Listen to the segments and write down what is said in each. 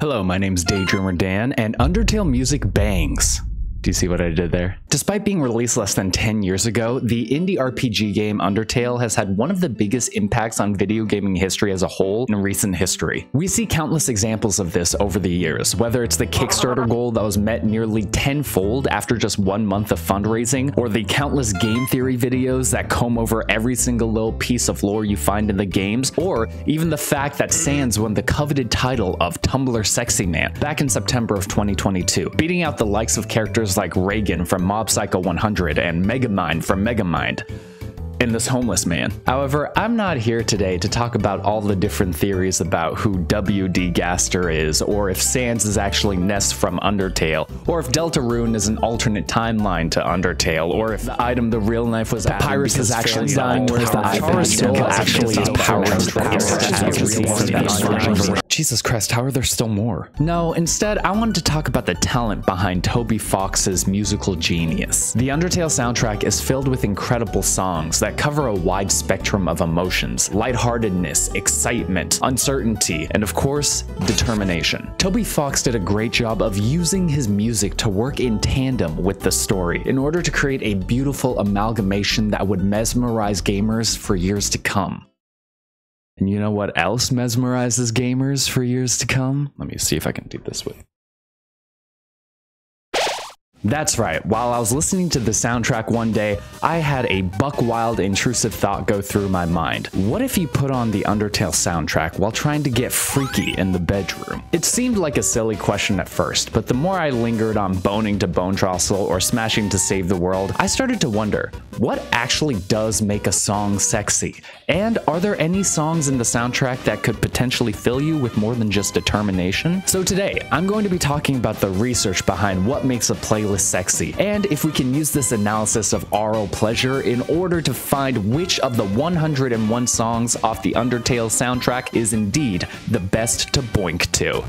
Hello, my name's Daydreamer Dan, and Undertale music bangs. Do you see what I did there? Despite being released less than 10 years ago, the indie RPG game Undertale has had one of the biggest impacts on video gaming history as a whole in recent history. We see countless examples of this over the years, whether it's the Kickstarter goal that was met nearly tenfold after just 1 month of fundraising, or the countless game theory videos that comb over every single little piece of lore you find in the games, or even the fact that Sans won the coveted title of Tumblr Sexy Man back in September of 2022, beating out the likes of characters like Reagan from Mob Psycho 100 and Megamind from Megamind, and this homeless man. However, I'm not here today to talk about all the different theories about who W.D. Gaster is, or if Sans is actually Ness from Undertale, or if Deltarune is an alternate timeline to Undertale, or if the item the real knife was Papyrus is actually Undyne, whereas the item still actually is power. Jesus Christ, how are there still more? No, instead, I wanted to talk about the talent behind Toby Fox's musical genius. The Undertale soundtrack is filled with incredible songs that cover a wide spectrum of emotions: lightheartedness, excitement, uncertainty, and of course, determination. Toby Fox did a great job of using his music to work in tandem with the story in order to create a beautiful amalgamation that would mesmerize gamers for years to come. And you know what else mesmerizes gamers for years to come? Let me see if I can do this with. That's right, while I was listening to the soundtrack one day, I had a buck-wild intrusive thought go through my mind. What if you put on the Undertale soundtrack while trying to get freaky in the bedroom? It seemed like a silly question at first, but the more I lingered on boning to Bone Drossel or smashing to save the world, I started to wonder, what actually does make a song sexy? And are there any songs in the soundtrack that could potentially fill you with more than just determination? So today, I'm going to be talking about the research behind what makes a playlist sexy, and if we can use this analysis of oral pleasure in order to find which of the 101 songs off the Undertale soundtrack is indeed the best to boink to.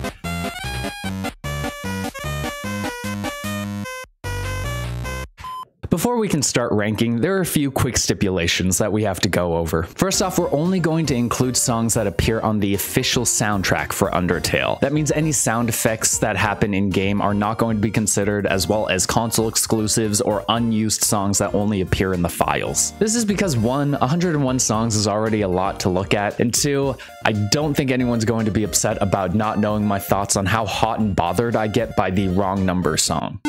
Before we can start ranking, there are a few quick stipulations that we have to go over. First off, we're only going to include songs that appear on the official soundtrack for Undertale. That means any sound effects that happen in-game are not going to be considered, as well as console exclusives or unused songs that only appear in the files. This is because 1, 101 songs is already a lot to look at, and 2, I don't think anyone's going to be upset about not knowing my thoughts on how hot and bothered I get by the Wrong Number song.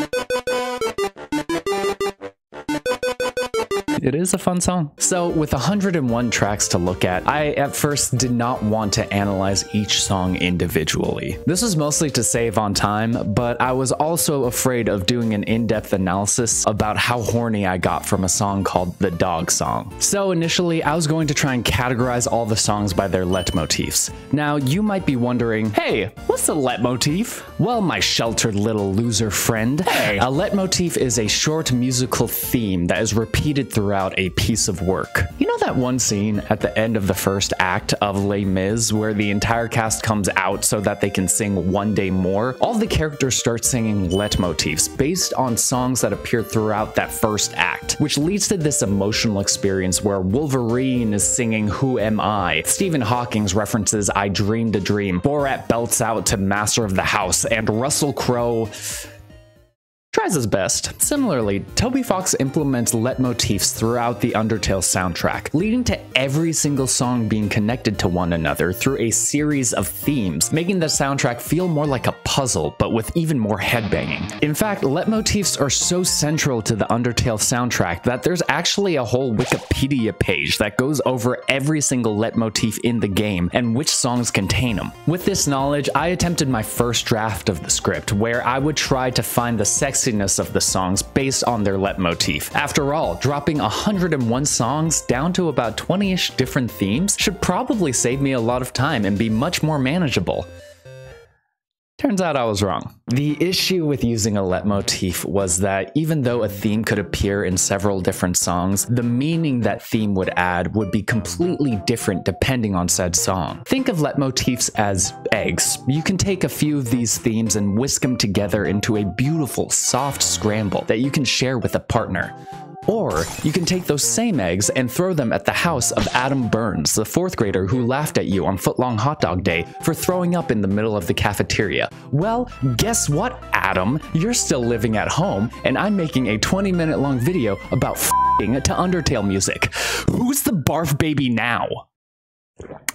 It is a fun song. So with 101 tracks to look at, I at first did not want to analyze each song individually. This was mostly to save on time, but I was also afraid of doing an in-depth analysis about how horny I got from a song called The Dog Song. So initially, I was going to try and categorize all the songs by their leitmotifs. Now, you might be wondering, hey, what's a leitmotif? Well, my sheltered little loser friend, hey, a leitmotif is a short musical theme that is repeated throughout a piece of work. You know that one scene at the end of the first act of Les Mis where the entire cast comes out so that they can sing One Day More? All the characters start singing leitmotifs based on songs that appear throughout that first act, which leads to this emotional experience where Wolverine is singing Who Am I? Stephen Hawking references I Dreamed a Dream, Borat belts out to Master of the House, and Russell Crowe tries his best. Similarly, Toby Fox implements leitmotifs throughout the Undertale soundtrack, leading to every single song being connected to one another through a series of themes, making the soundtrack feel more like a puzzle, but with even more headbanging. In fact, leitmotifs are so central to the Undertale soundtrack that there's actually a whole Wikipedia page that goes over every single leitmotif in the game and which songs contain them. With this knowledge, I attempted my first draft of the script, where I would try to find the sexiness of the songs based on their leitmotif. After all, dropping 101 songs down to about 20-ish different themes should probably save me a lot of time and be much more manageable. Turns out I was wrong. The issue with using a leitmotif was that even though a theme could appear in several different songs, the meaning that theme would add would be completely different depending on said song. Think of leitmotifs as eggs. You can take a few of these themes and whisk them together into a beautiful, soft scramble that you can share with a partner. Or you can take those same eggs and throw them at the house of Adam Burns, the 4th grader who laughed at you on Footlong Hot Dog Day for throwing up in the middle of the cafeteria. Well, guess what, Adam? You're still living at home, and I'm making a 20-minute long video about f***ing to Undertale music. Who's the barf baby now?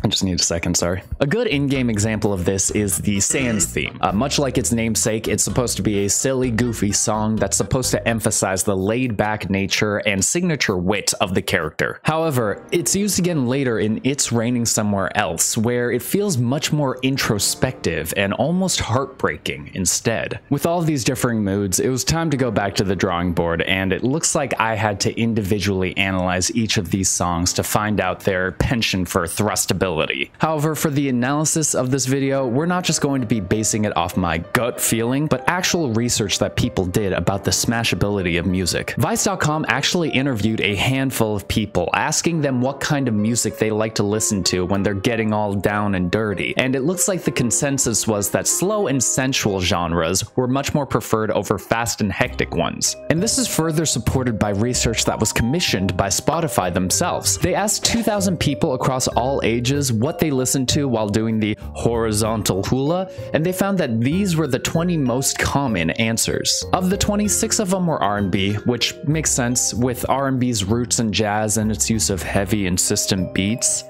I just need a second, sorry. A good in-game example of this is the Sans theme. Much like its namesake, it's supposed to be a silly, goofy song that's supposed to emphasize the laid-back nature and signature wit of the character. However, it's used again later in It's Raining Somewhere Else, where it feels much more introspective and almost heartbreaking instead. With all of these differing moods, it was time to go back to the drawing board, and it looks like I had to individually analyze each of these songs to find out their penchant for thrustability. However, for the analysis of this video, we're not just going to be basing it off my gut feeling, but actual research that people did about the smashability of music. Vice.com actually interviewed a handful of people, asking them what kind of music they like to listen to when they're getting all down and dirty, and it looks like the consensus was that slow and sensual genres were much more preferred over fast and hectic ones. And this is further supported by research that was commissioned by Spotify themselves. They asked 2,000 people across all ages what they listened to while doing the horizontal hula, and they found that these were the 20 most common answers. Of the 20, 6 of them were R&B, which makes sense with R&B's roots in jazz and its use of heavy, insistent beats.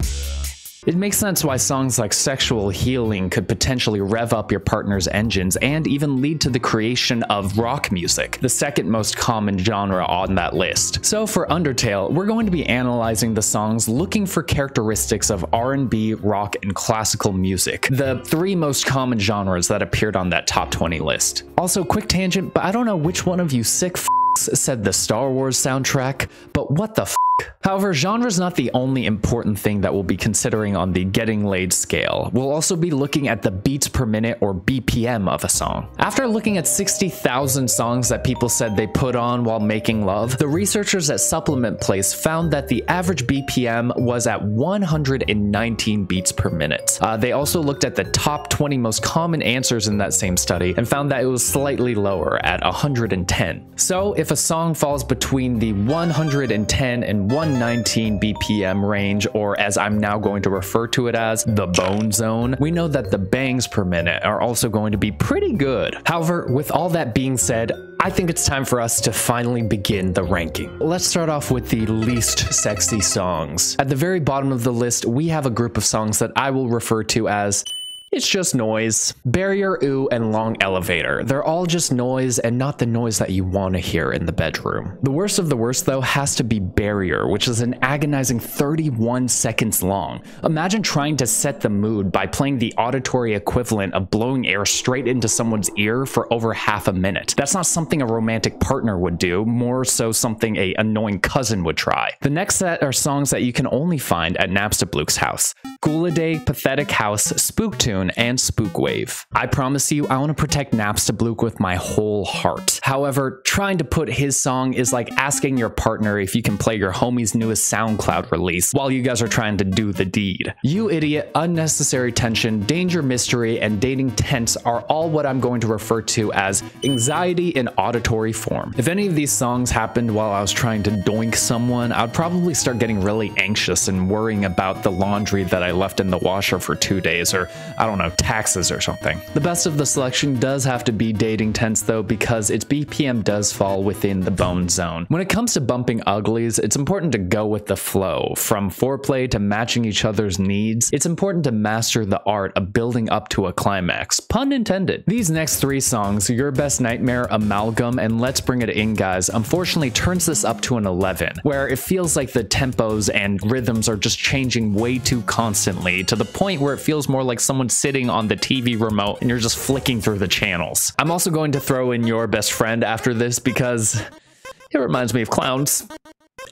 It makes sense why songs like Sexual Healing could potentially rev up your partner's engines and even lead to the creation of rock music, the second most common genre on that list. So for Undertale, we're going to be analyzing the songs looking for characteristics of R&B, rock, and classical music, the 3 most common genres that appeared on that top 20 list. Also, quick tangent, but I don't know which one of you sick f***s said the Star Wars soundtrack, but what the f***? However, genre is not the only important thing that we'll be considering on the getting laid scale. We'll also be looking at the beats per minute or BPM of a song. After looking at 60,000 songs that people said they put on while making love, the researchers at Supplement Place found that the average BPM was at 119 beats per minute. They also looked at the top 20 most common answers in that same study and found that it was slightly lower at 110. So if a song falls between the 110 and 119 BPM range, or as I'm now going to refer to it as, the bone zone, we know that the bangs per minute are also going to be pretty good. However, with all that being said, I think it's time for us to finally begin the ranking. Let's start off with the least sexy songs. At the very bottom of the list, we have a group of songs that I will refer to as It's Just Noise, Barrier, Ooh, and Long Elevator. They're all just noise and not the noise that you want to hear in the bedroom. The worst of the worst, though, has to be Barrier, which is an agonizing 31 seconds long. Imagine trying to set the mood by playing the auditory equivalent of blowing air straight into someone's ear for over half a minute. That's not something a romantic partner would do, more so something an annoying cousin would try. The next set are songs that you can only find at Napstablook's house. Guladay, Pathetic House, Spooktune, and Spookwave. I promise you, I want to protect Napstablook with my whole heart. However, trying to put his song is like asking your partner if you can play your homie's newest SoundCloud release while you guys are trying to do the deed. You Idiot, Unnecessary Tension, Danger Mystery, and Dating Tense are all what I'm going to refer to as anxiety in auditory form. If any of these songs happened while I was trying to doink someone, I'd probably start getting really anxious and worrying about the laundry that I left in the washer for 2 days, or I don't know, taxes or something. The best of the selection does have to be Dating Tense though, because its BPM does fall within the bone zone. When it comes to bumping uglies, it's important to go with the flow. From foreplay to matching each other's needs, it's important to master the art of building up to a climax. Pun intended. These next 3 songs, Your Best Nightmare, Amalgam, and Let's Bring It In Guys, unfortunately turns this up to an 11, where it feels like the tempos and rhythms are just changing way too constantly, to the point where it feels more like someone sitting on the TV remote and you're just flicking through the channels. I'm also going to throw in Your Best Friend after this because it reminds me of clowns.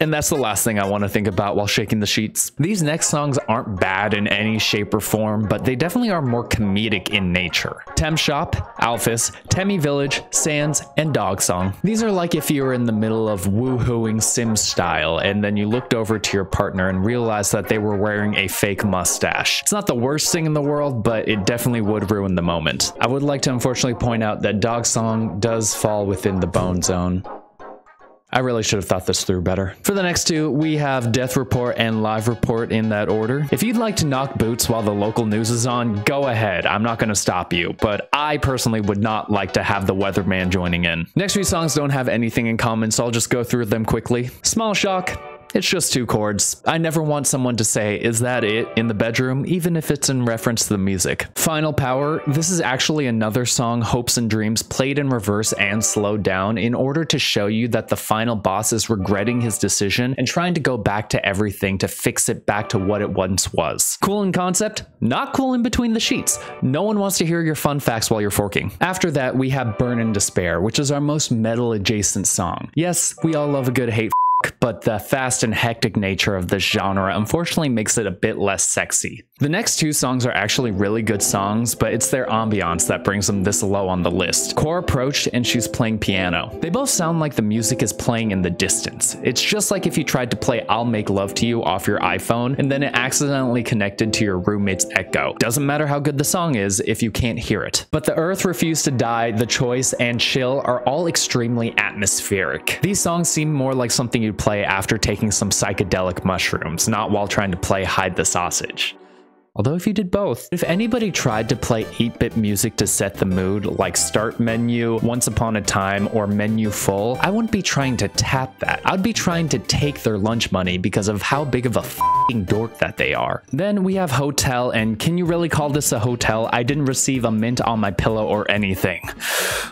And that's the last thing I want to think about while shaking the sheets. These next songs aren't bad in any shape or form, but they definitely are more comedic in nature. Tem Shop, Alphys, Temmie Village, Sans, and Dog Song. These are like if you were in the middle of woohooing Sims style, and then you looked over to your partner and realized that they were wearing a fake mustache. It's not the worst thing in the world, but it definitely would ruin the moment. I would like to unfortunately point out that Dog Song does fall within the bone zone. I really should have thought this through better. For the next two, we have Death Report and Live Report in that order. If you'd like to knock boots while the local news is on, go ahead. I'm not going to stop you, but I personally would not like to have the weatherman joining in. Next few songs don't have anything in common, so I'll just go through them quickly. Small Shock. It's just 2 chords. I never want someone to say, "Is that it?" in the bedroom, even if it's in reference to the music. Final Power. This is actually another song, Hopes and Dreams, played in reverse and slowed down in order to show you that the final boss is regretting his decision and trying to go back to everything to fix it back to what it once was. Cool in concept, not cool in between the sheets. No one wants to hear your fun facts while you're forking. After that, we have Burn in Despair, which is our most metal adjacent song. Yes, we all love a good hate, but the fast and hectic nature of this genre unfortunately makes it a bit less sexy. The next 2 songs are actually really good songs, but it's their ambiance that brings them this low on the list. Core approached and she's playing piano. They both sound like the music is playing in the distance. It's just like if you tried to play I'll Make Love to You off your iPhone and then it accidentally connected to your roommate's Echo. Doesn't matter how good the song is if you can't hear it. But The Earth Refused to Die, The Choice, and Chill are all extremely atmospheric. These songs seem more like something you'd play after taking some psychedelic mushrooms, not while trying to play Hide the Sausage. Although if you did both. If anybody tried to play 8-bit music to set the mood, like Start Menu, Once Upon a Time, or Menu Full, I wouldn't be trying to tap that. I'd be trying to take their lunch money because of how big of a f***ing dork that they are. Then we have Hotel, and can you really call this a hotel? I didn't receive a mint on my pillow or anything.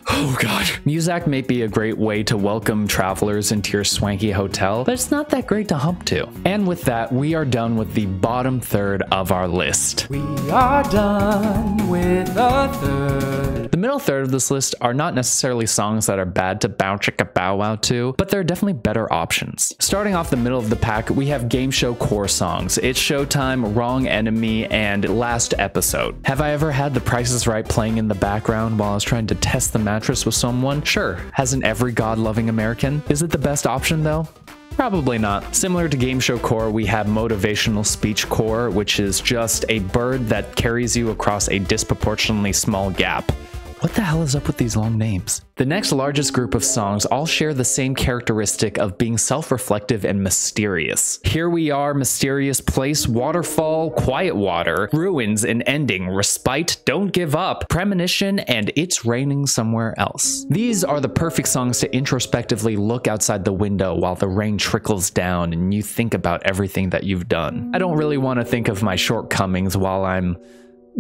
Oh god. Muzak may be a great way to welcome travelers into your swanky hotel, but it's not that great to hump to. And with that, we are done with the bottom third of our list. We are done with the third. The middle third of this list are not necessarily songs that are bad to bow chicka bow wow to, but they're definitely better options. Starting off the middle of the pack, we have game show core songs. It's Showtime, Wrong Enemy, and Last Episode. Have I ever had The Price is Right playing in the background while I was trying to test the mattress with someone? Sure. Hasn't every God-loving American? Is it the best option though? Probably not. Similar to game show core, we have motivational speech core, which is just a bird that carries you across a disproportionately small gap. What the hell is up with these long names? The next largest group of songs all share the same characteristic of being self-reflective and mysterious. Here We Are, Mysterious Place, Waterfall, Quiet Water, Ruins, and Ending, Respite, Don't Give Up, Premonition, and It's Raining Somewhere Else. These are the perfect songs to introspectively look outside the window while the rain trickles down and you think about everything that you've done. I don't really want to think of my shortcomings while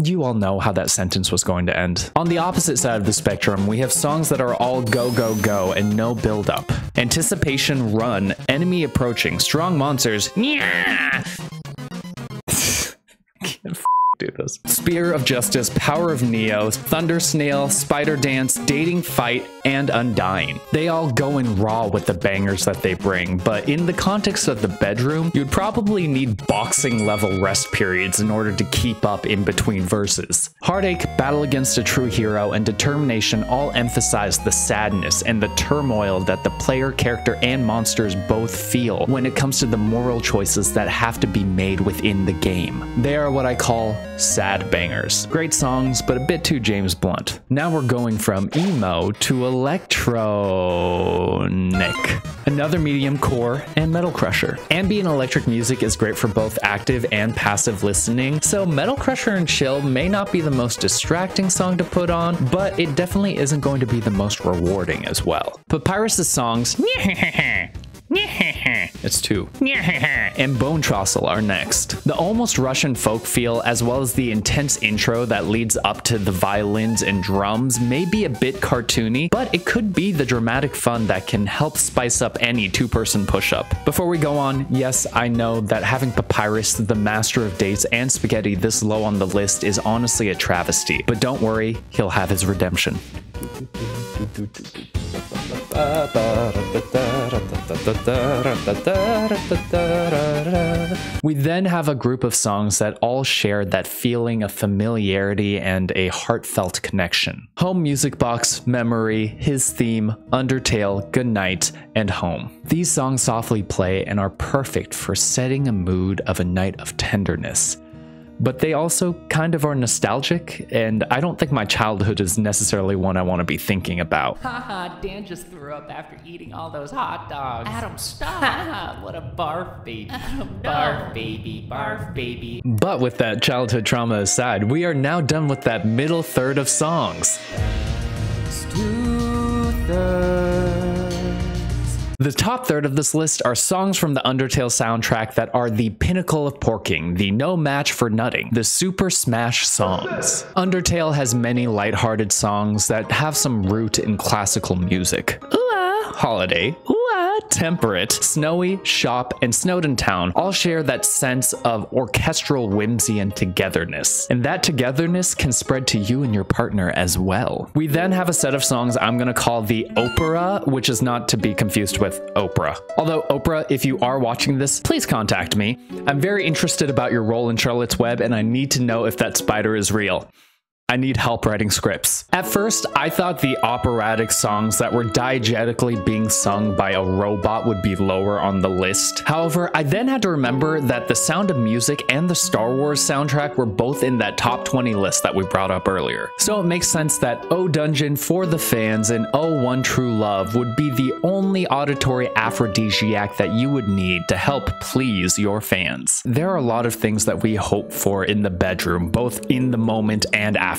you all know how that sentence was going to end. On the opposite side of the spectrum, we have songs that are all go, go, go and no build up. Anticipation, Run, Enemy Approaching, Strong Monsters, yeah! Can't do this. Spear of Justice, Power of Neo, Thunder Snail, Spider Dance, Dating Fight, and Undyne. They all go in raw with the bangers that they bring, but in the context of the bedroom, you'd probably need boxing level rest periods in order to keep up in between verses. Heartache, Battle Against a True Hero, and Determination all emphasize the sadness and the turmoil that the player, character, and monsters both feel when it comes to the moral choices that have to be made within the game. They are what I call sad bangers. Great songs, but a bit too James Blunt. Now we're going from emo to electronic. Another medium core and metal crusher. Ambient electric music is great for both active and passive listening, so Metal Crusher and Chill may not be the most distracting song to put on, but it definitely isn't going to be the most rewarding as well. Papyrus' songs it's 2. And Bone Trossel are next. The almost Russian folk feel, as well as the intense intro that leads up to the violins and drums, may be a bit cartoony, but it could be the dramatic fun that can help spice up any 2-person push-up. Before we go on, yes, I know that having Papyrus, the master of dates, and spaghetti this low on the list is honestly a travesty, but don't worry, he'll have his redemption. We then have a group of songs that all share that feeling of familiarity and a heartfelt connection. Home Music Box, Memory, His Theme, Undertale, Goodnight, and Home. These songs softly play and are perfect for setting a mood of a night of tenderness. but they also kind of are nostalgic, and I don't think my childhood is necessarily one I want to be thinking about. Haha, Dan just threw up after eating all those hot dogs. Adam, stop. Haha, what a barf baby. Adam, barf baby, barf baby. But with that childhood trauma aside, we are now done with that middle third of songs. The top third of this list are songs from the Undertale soundtrack that are the pinnacle of porking, the no match for nutting, the super smash songs. Undertale has many lighthearted songs that have some root in classical music. Holiday, Temperate, Snowy, Shop, and Snowdon Town all share that sense of orchestral whimsy and togetherness. And that togetherness can spread to you and your partner as well. We then have a set of songs I'm gonna call the opera, which is not to be confused with Oprah. Although Oprah, if you are watching this, please contact me. I'm very interested about your role in Charlotte's Web, and I need to know if that spider is real. I need help writing scripts. At first, I thought the operatic songs that were diegetically being sung by a robot would be lower on the list. However, I then had to remember that The Sound of Music and the Star Wars soundtrack were both in that top 20 list that we brought up earlier. So it makes sense that Oh Dungeon for the Fans and Oh One True Love would be the only auditory aphrodisiac that you would need to help please your fans. There are a lot of things that we hope for in the bedroom, both in the moment and afterwards.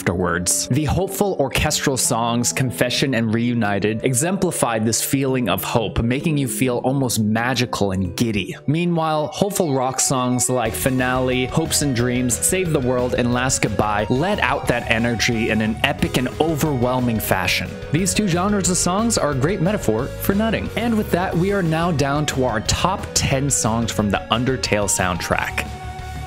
The hopeful orchestral songs Confession and Reunited exemplified this feeling of hope, making you feel almost magical and giddy. Meanwhile, hopeful rock songs like Finale, Hopes and Dreams, Save the World, and Last Goodbye let out that energy in an epic and overwhelming fashion. These two genres of songs are a great metaphor for nutting. And with that, we are now down to our top 10 songs from the Undertale soundtrack.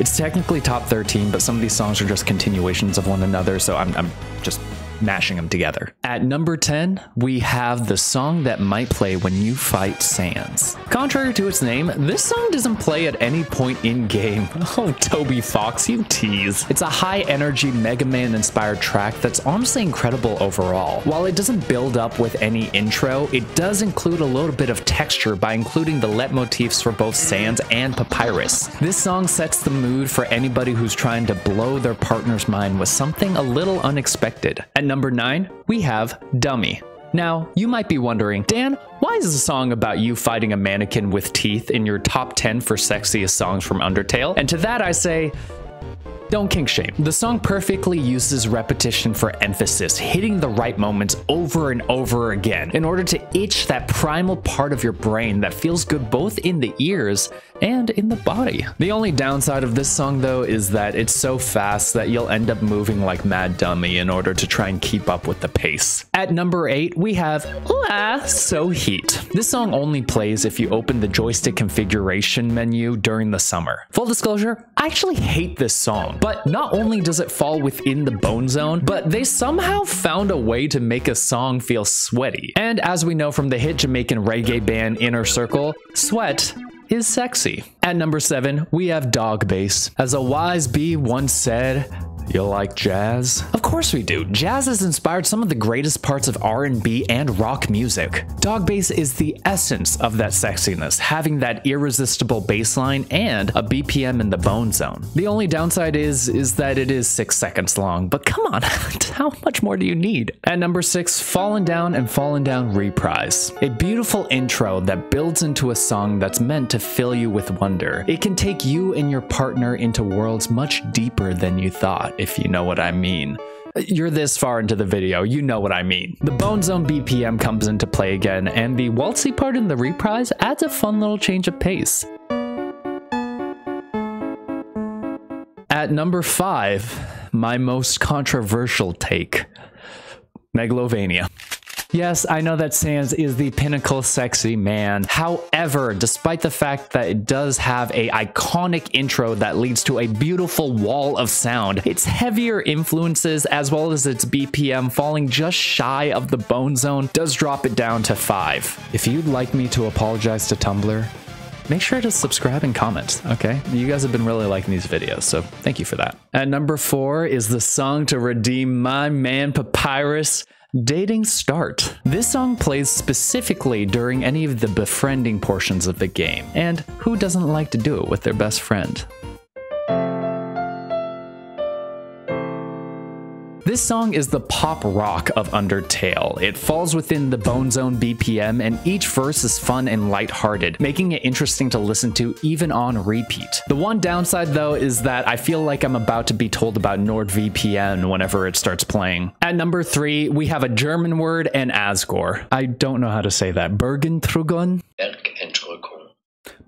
It's technically top 13, but some of these songs are just continuations of one another, so I'm just mashing them together. At number 10, we have the song that might play when you fight Sans. Contrary to its name, this song doesn't play at any point in game. Oh, Toby Fox, you tease. It's a high energy Mega Man inspired track that's honestly incredible overall. While it doesn't build up with any intro, it does include a little bit of texture by including the leitmotifs for both Sans and Papyrus. This song sets the mood for anybody who's trying to blow their partner's mind with something a little unexpected. At number 9, we have Dummy. Now, you might be wondering, Dan, why is a song about you fighting a mannequin with teeth in your top 10 for sexiest songs from Undertale? And to that I say, don't kink shame. The song perfectly uses repetition for emphasis, hitting the right moments over and over again in order to itch that primal part of your brain that feels good both in the ears and in the body. The only downside of this song though is that it's so fast that you'll end up moving like Mad Dummy in order to try and keep up with the pace. At number 8, we have So Heat. This song only plays if you open the joystick configuration menu during the summer. Full disclosure, I actually hate this song. But not only does it fall within the bone zone, but they somehow found a way to make a song feel sweaty. And as we know from the hit Jamaican reggae band Inner Circle, sweat is sexy. At number 7, we have Dog Bass. As a wise bee once said, you like jazz? Of course we do. Jazz has inspired some of the greatest parts of R&B and rock music. Dog bass is the essence of that sexiness, having that irresistible bass line and a BPM in the bone zone. The only downside is that it is 6 seconds long, but come on, how much more do you need? At number 6, Fallen Down and Fallen Down Reprise. A beautiful intro that builds into a song that's meant to fill you with wonder. It can take you and your partner into worlds much deeper than you thought, if you know what I mean. You're this far into the video, you know what I mean. The Bone Zone BPM comes into play again, and the waltzy part in the reprise adds a fun little change of pace. At number 5, my most controversial take, Megalovania. Yes, I know that Sans is the pinnacle sexy man. However, despite the fact that it does have an iconic intro that leads to a beautiful wall of sound, its heavier influences as well as its BPM falling just shy of the bone zone does drop it down to 5. If you'd like me to apologize to Tumblr, make sure to subscribe and comment, okay? You guys have been really liking these videos, so thank you for that. At number 4 is the song to redeem my man Papyrus, Dating Start. This song plays specifically during any of the befriending portions of the game, and who doesn't like to do it with their best friend? This song is the pop rock of Undertale. It falls within the Bone Zone BPM, and each verse is fun and lighthearted, making it interesting to listen to even on repeat. The one downside though is that I feel like I'm about to be told about NordVPN whenever it starts playing. At number 3, we have a German word and Asgore. I don't know how to say that. Bergentrugon?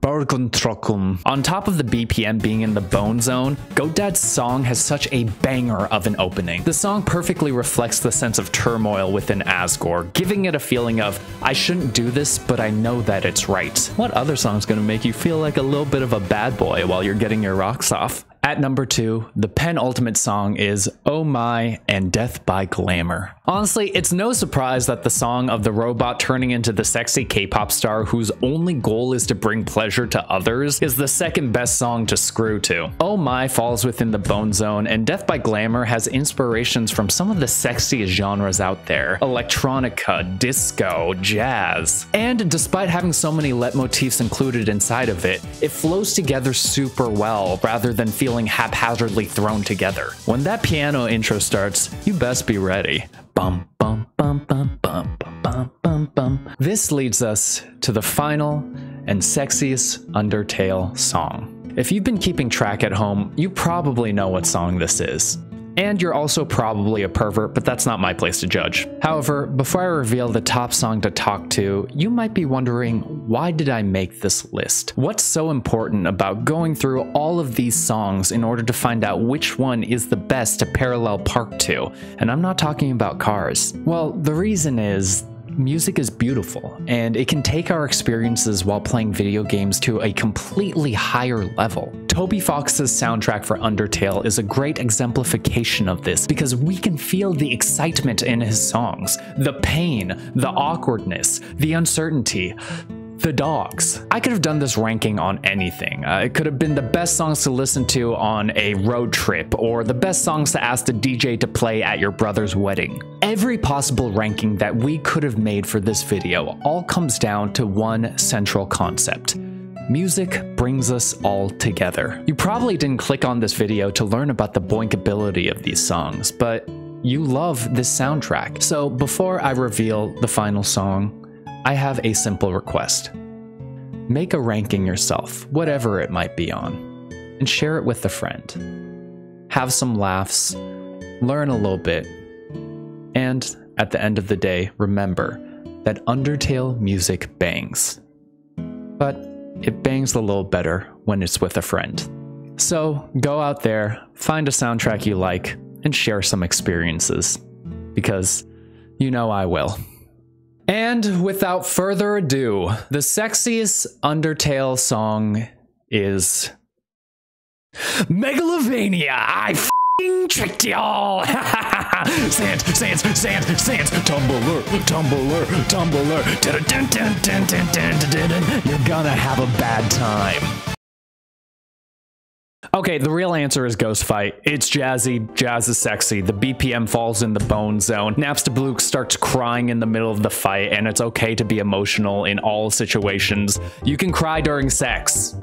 Bergentrukum. On top of the BPM being in the Bone Zone, GoDad's song has such a banger of an opening. The song perfectly reflects the sense of turmoil within Asgore, giving it a feeling of, I shouldn't do this, but I know that it's right. What other song's gonna make you feel like a little bit of a bad boy while you're getting your rocks off? At number 2, the penultimate song is Oh My and Death by Glamour. Honestly, it's no surprise that the song of the robot turning into the sexy K-pop star whose only goal is to bring pleasure to others is the second best song to screw to. Oh My falls within the Bone Zone, and Death by Glamour has inspirations from some of the sexiest genres out there: electronica, disco, jazz. And despite having so many leitmotifs included inside of it, it flows together super well rather than feeling haphazardly thrown together. When that piano intro starts, you best be ready. Bum bum bum bum bum bum bum bum. This leads us to the final and sexiest Undertale song. If you've been keeping track at home, you probably know what song this is. And you're also probably a pervert, but that's not my place to judge. However, before I reveal the top song to talk to, you might be wondering, why did I make this list? What's so important about going through all of these songs in order to find out which one is the best to parallel park to? And I'm not talking about Cars. Well, the reason is, music is beautiful, and it can take our experiences while playing video games to a completely higher level. Toby Fox's soundtrack for Undertale is a great exemplification of this because we can feel the excitement in his songs, the pain, the awkwardness, the uncertainty, the dogs. I could have done this ranking on anything. It could have been the best songs to listen to on a road trip, or the best songs to ask the DJ to play at your brother's wedding. Every possible ranking that we could have made for this video all comes down to one central concept. Music brings us all together. You probably didn't click on this video to learn about the boinkability of these songs, but you love this soundtrack. So before I reveal the final song, I have a simple request. Make a ranking yourself, whatever it might be on, and share it with a friend. Have some laughs, learn a little bit, and at the end of the day, remember that Undertale music bangs. But it bangs a little better when it's with a friend. So go out there, find a soundtrack you like, and share some experiences, because you know I will. And without further ado, the sexiest Undertale song is Megalovania. I f***ing tricked y'all. Sands, tumbler, tumbler, tumbler. You're gonna have a bad time. Okay, the real answer is Ghost Fight. It's jazzy, jazz is sexy, the BPM falls in the Bone Zone, Napstablook starts crying in the middle of the fight, and it's okay to be emotional in all situations. You can cry during sex.